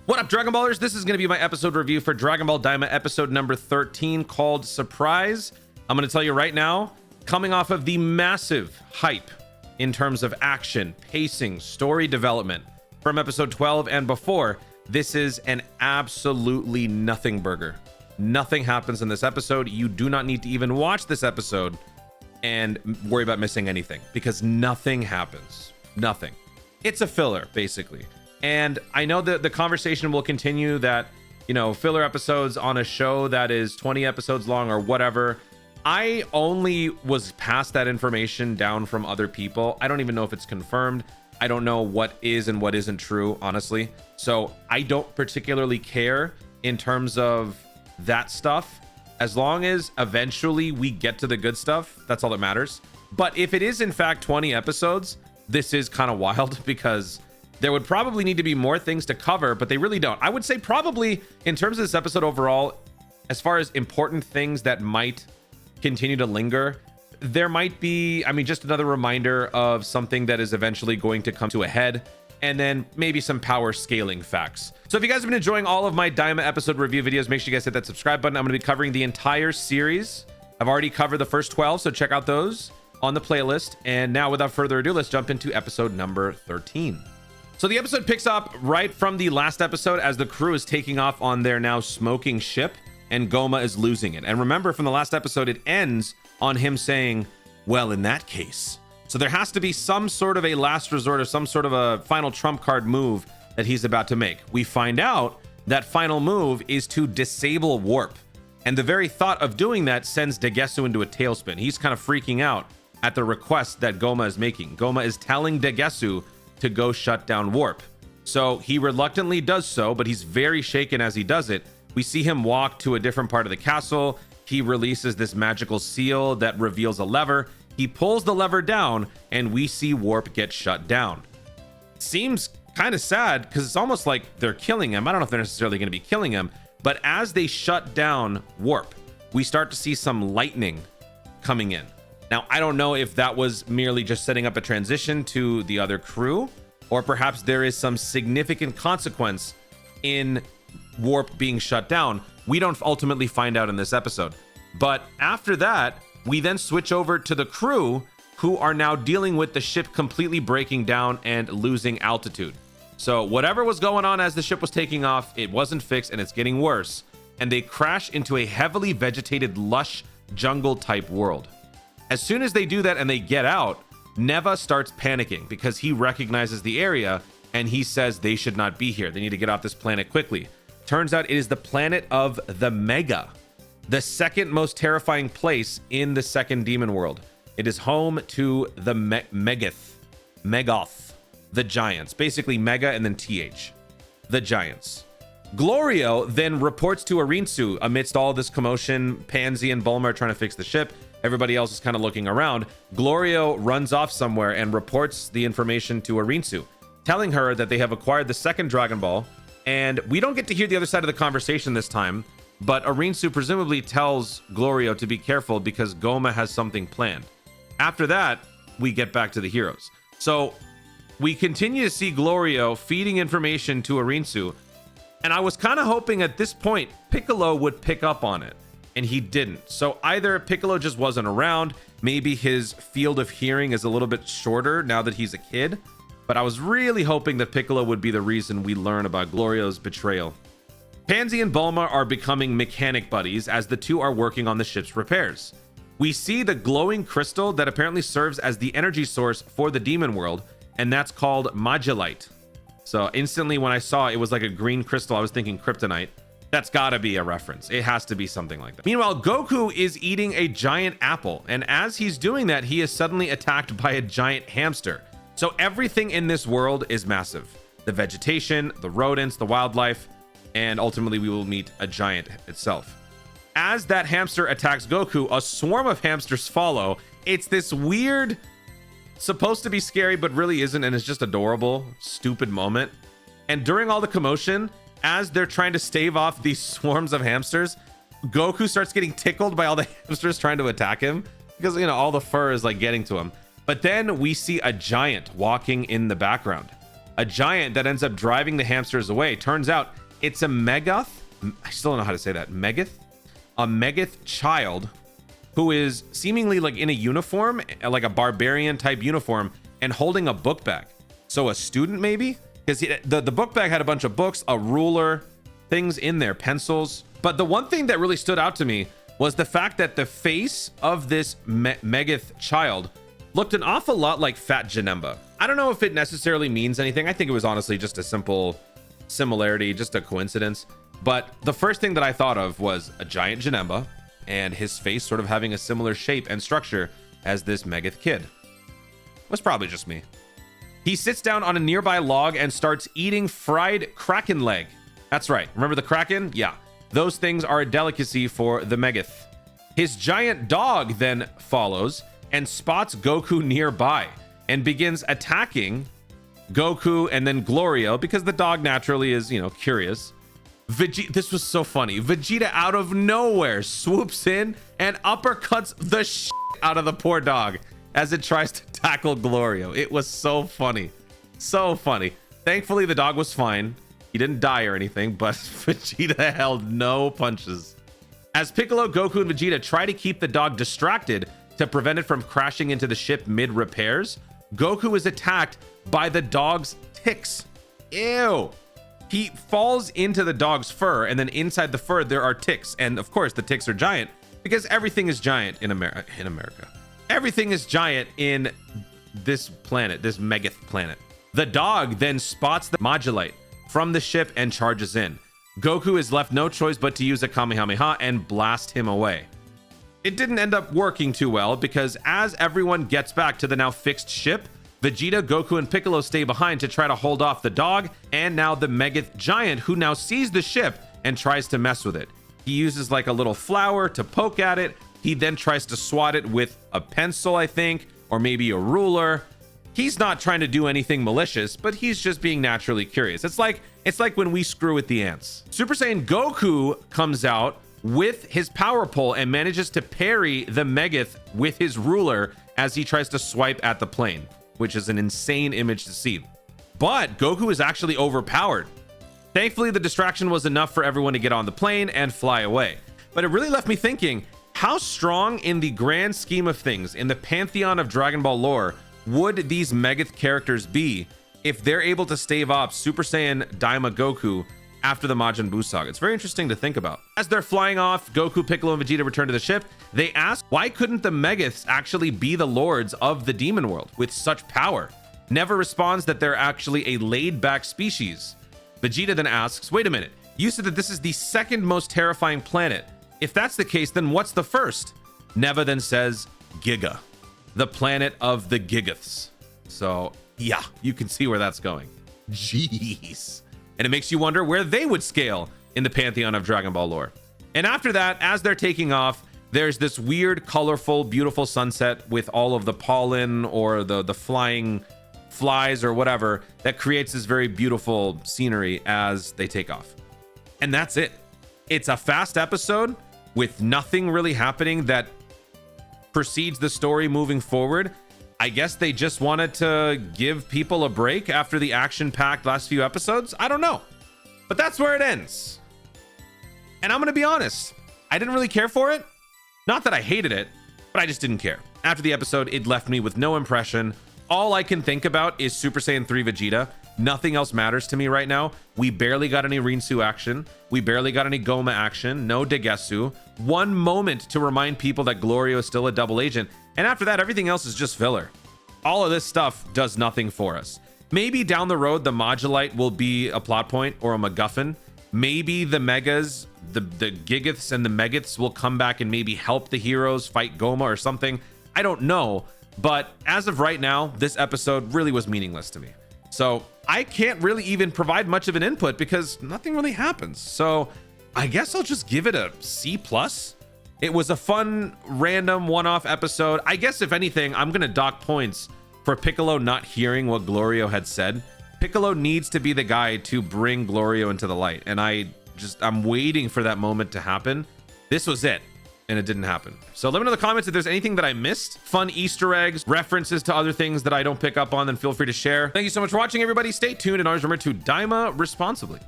What up, Dragon Ballers? This is going to be my episode review for Dragon Ball Daima episode number 13 called Surprise. I'm going to tell you right now, coming off of the massive hype in terms of action, pacing, story development from episode 12 and before, this is an absolutely nothing burger. Nothing happens in this episode. You do not need to even watch this episode and worry about missing anything because nothing happens. Nothing. It's a filler, basically. And I know that the conversation will continue that, you know, filler episodes on a show that is 20 episodes long or whatever. I only was passed that information down from other people. I don't even know if it's confirmed. I don't know what is and what isn't true, honestly. So I don't particularly care in terms of that stuff. As long as eventually we get to the good stuff, that's all that matters. But if it is in fact 20 episodes, this is kind of wild because there would probably need to be more things to cover, but they really don't. I would say probably in terms of this episode overall, as far as important things that might continue to linger, there might be, I mean, just another reminder of something that is eventually going to come to a head, and then maybe some power scaling facts. So if you guys have been enjoying all of my Daima episode review videos, make sure you guys hit that subscribe button. I'm going to be covering the entire series. I've already covered the first 12, so check out those on the playlist. And now, without further ado, let's jump into episode number 13. So the episode picks up right from the last episode as the crew is taking off on their now smoking ship and Goma is losing it. And remember from the last episode, it ends on him saying, well, in that case. So there has to be some sort of a last resort or some sort of a final trump card move that he's about to make. We find out that final move is to disable warp. And the very thought of doing that sends Dagesu into a tailspin. He's kind of freaking out at the request that Goma is making. Goma is telling Dagesu to go shut down warp. So he reluctantly does so, but he's very shaken as he does it. We see him walk to a different part of the castle. He releases this magical seal that reveals a lever. He pulls the lever down and we see warp get shut down. Seems kind of sad because it's almost like they're killing him. I don't know if they're necessarily going to be killing him, but as they shut down warp, we start to see some lightning coming in. Now, I don't know if that was merely just setting up a transition to the other crew, or perhaps there is some significant consequence in warp being shut down. We don't ultimately find out in this episode. But after that, we then switch over to the crew who are now dealing with the ship completely breaking down and losing altitude. So whatever was going on as the ship was taking off, it wasn't fixed and it's getting worse. And they crash into a heavily vegetated, lush jungle type world. As soon as they do that and they get out, Neva starts panicking because he recognizes the area and he says they should not be here. They need to get off this planet quickly. Turns out it is the planet of the Mega, the second most terrifying place in the second demon world. It is home to the Megoth, the giants, basically Mega and then TH, the giants. Glorio then reports to Arinsu amidst all this commotion. Pansy and Bulma are trying to fix the ship. Everybody else is kind of looking around. Glorio runs off somewhere and reports the information to Arinsu, telling her that they have acquired the second Dragon Ball. And we don't get to hear the other side of the conversation this time, but Arinsu presumably tells Glorio to be careful because Goma has something planned. After that, we get back to the heroes. So we continue to see Glorio feeding information to Arinsu, and I was kind of hoping at this point Piccolo would pick up on it, and he didn't. So either Piccolo just wasn't around, maybe his field of hearing is a little bit shorter now that he's a kid, but I was really hoping that Piccolo would be the reason we learn about Glorio's betrayal. Pansy and Bulma are becoming mechanic buddies as the two are working on the ship's repairs. We see the glowing crystal that apparently serves as the energy source for the demon world, and that's called Magellite. So instantly when I saw it was like a green crystal, I was thinking kryptonite. That's gotta be a reference. It has to be something like that. Meanwhile, Goku is eating a giant apple, and as he's doing that, he is suddenly attacked by a giant hamster. So everything in this world is massive. The vegetation, the rodents, the wildlife, and ultimately we will meet a giant itself. As that hamster attacks Goku, a swarm of hamsters follow. It's this weird, supposed to be scary, but really isn't, and it's just adorable, stupid moment. And during all the commotion, as they're trying to stave off these swarms of hamsters, Goku starts getting tickled by all the hamsters trying to attack him because, you know, all the fur is like getting to him. But then we see a giant walking in the background. a giant that ends up driving the hamsters away. Turns out it's a Megoth. I still don't know how to say that. Megoth? A Megoth child who is seemingly like in a uniform, like a barbarian type uniform, and holding a book bag. So a student maybe? Because the book bag had a bunch of books, a ruler, things in there, pencils. But the one thing that really stood out to me was the fact that the face of this Megoth child looked an awful lot like Fat Janemba. I don't know if it necessarily means anything. I think it was honestly just a simple similarity, just a coincidence. But the first thing that I thought of was a giant Janemba and his face sort of having a similar shape and structure as this Megoth kid. It was probably just me. He sits down on a nearby log and starts eating fried kraken leg. That's right. Remember the kraken? Yeah. Those things are a delicacy for the Megoth. His giant dog then follows and spots Goku nearby and begins attacking Goku and then Glorio because the dog naturally is, you know, curious. This was so funny. Vegeta out of nowhere swoops in and uppercuts the shit out of the poor dog as it tries to tackle Glorio. It was so funny. So funny. Thankfully, the dog was fine. He didn't die or anything, but Vegeta held no punches. As Piccolo, Goku, and Vegeta try to keep the dog distracted to prevent it from crashing into the ship mid-repairs, Goku is attacked by the dog's ticks. Ew. He falls into the dog's fur, and then inside the fur there are ticks. And of course, the ticks are giant because everything is giant in America. Everything is giant in this planet, this Megoth planet. The dog then spots the Modulite from the ship and charges in. Goku is left no choice but to use a Kamehameha and blast him away. It didn't end up working too well because as everyone gets back to the now fixed ship, Vegeta, Goku, and Piccolo stay behind to try to hold off the dog and now the Megoth giant, who now sees the ship and tries to mess with it. He uses like a little flower to poke at it. He then tries to swat it with a pencil, I think, or maybe a ruler. He's not trying to do anything malicious, but he's just being naturally curious. It's like when we screw with the ants. Super Saiyan Goku comes out with his power pole and manages to parry the Megoth with his ruler as he tries to swipe at the plane, which is an insane image to see. But Goku is actually overpowered. Thankfully, the distraction was enough for everyone to get on the plane and fly away. But it really left me thinking, how strong in the grand scheme of things, in the pantheon of Dragon Ball lore, would these Megoth characters be if they're able to stave off Super Saiyan Daima Goku after the Majin Buu saga? It's very interesting to think about. As they're flying off, Goku, Piccolo, and Vegeta return to the ship. They ask, why couldn't the Megoths actually be the lords of the demon world with such power? Never responds that they're actually a laid-back species. Vegeta then asks, wait a minute, you said that this is the second most terrifying planet. If that's the case, then what's the first? Neva then says, Giga, the planet of the Gigoths. So yeah, you can see where that's going. Jeez. And it makes you wonder where they would scale in the pantheon of Dragon Ball lore. And after that, as they're taking off, there's this weird, colorful, beautiful sunset with all of the pollen or the flying flies or whatever that creates this very beautiful scenery as they take off. And that's it. It's a fast episode with nothing really happening that precedes the story moving forward. I guess they just wanted to give people a break after the action-packed last few episodes. I don't know. But that's where it ends. And I'm going to be honest, I didn't really care for it. Not that I hated it, but I just didn't care. After the episode, it left me with no impression. All I can think about is Super Saiyan 3 Vegeta. Nothing else matters to me right now. We barely got any Rinsu action. We barely got any Goma action. No Degesu. One moment to remind people that Glorio is still a double agent. And after that, everything else is just filler. All of this stuff does nothing for us. Maybe down the road, the Modulite will be a plot point or a MacGuffin. Maybe the Megas, the Gigoths and the Megoths will come back and maybe help the heroes fight Goma or something. I don't know. But as of right now, this episode really was meaningless to me. So I can't really even provide much of an input because nothing really happens. So I guess I'll just give it a C+. It was a fun, random one-off episode. I guess if anything, I'm going to dock points for Piccolo not hearing what Glorio had said. Piccolo needs to be the guy to bring Glorio into the light. And I'm waiting for that moment to happen. This was it. and it didn't happen. So let me know in the comments if there's anything that I missed. Fun Easter eggs, references to other things that I don't pick up on, then feel free to share. Thank you so much for watching, everybody. Stay tuned, and always remember to Daima responsibly.